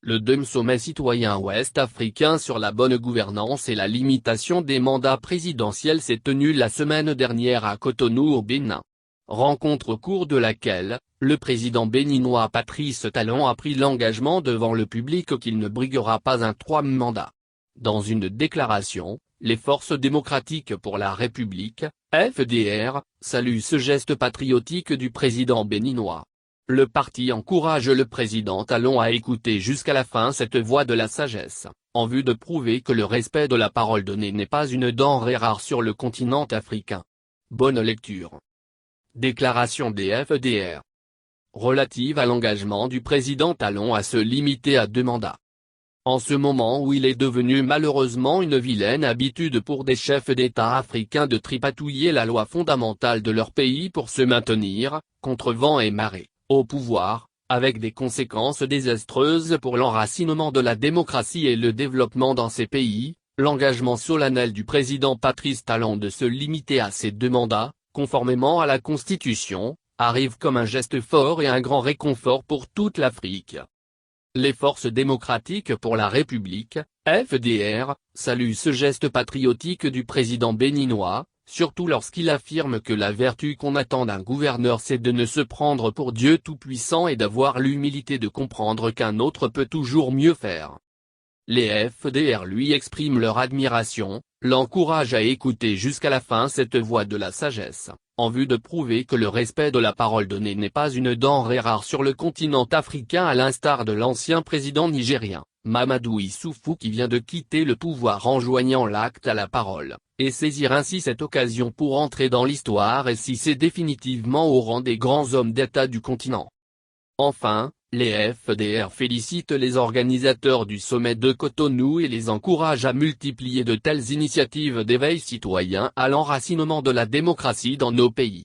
Le deuxième sommet citoyen ouest-africain sur la bonne gouvernance et la limitation des mandats présidentiels s'est tenu la semaine dernière à Cotonou au Bénin. Rencontre au cours de laquelle, le président béninois Patrice Talon a pris l'engagement devant le public qu'il ne briguera pas un troisième mandat. Dans une déclaration, les Forces démocratiques pour la République, FDR, saluent ce geste patriotique du président béninois. Le parti encourage le président Talon à écouter jusqu'à la fin cette voix de la sagesse, en vue de prouver que le respect de la parole donnée n'est pas une denrée rare sur le continent africain. Bonne lecture. Déclaration des FDR. Relative à l'engagement du président Talon à se limiter à 2 mandats. En ce moment où il est devenu malheureusement une vilaine habitude pour des chefs d'État africains de tripatouiller la loi fondamentale de leur pays pour se maintenir, contre vent et marée, au pouvoir, avec des conséquences désastreuses pour l'enracinement de la démocratie et le développement dans ces pays, l'engagement solennel du président Patrice Talon de se limiter à ces 2 mandats, conformément à la Constitution, arrive comme un geste fort et un grand réconfort pour toute l'Afrique. Les Forces démocratiques pour la République, FDR, saluent ce geste patriotique du président béninois, surtout lorsqu'il affirme que la vertu qu'on attend d'un gouverneur c'est de ne se prendre pour Dieu tout-puissant et d'avoir l'humilité de comprendre qu'un autre peut toujours mieux faire. Les FDR lui expriment leur admiration, l'encouragent à écouter jusqu'à la fin cette voix de la sagesse, en vue de prouver que le respect de la parole donnée n'est pas une denrée rare sur le continent africain à l'instar de l'ancien président nigérien, Mamadou Issoufou qui vient de quitter le pouvoir en joignant l'acte à la parole, et saisir ainsi cette occasion pour entrer dans l'histoire et s'hisser définitivement au rang des grands hommes d'État du continent. Enfin, les FDR félicitent les organisateurs du sommet de Cotonou et les encouragent à multiplier de telles initiatives d'éveil citoyen à l'enracinement de la démocratie dans nos pays.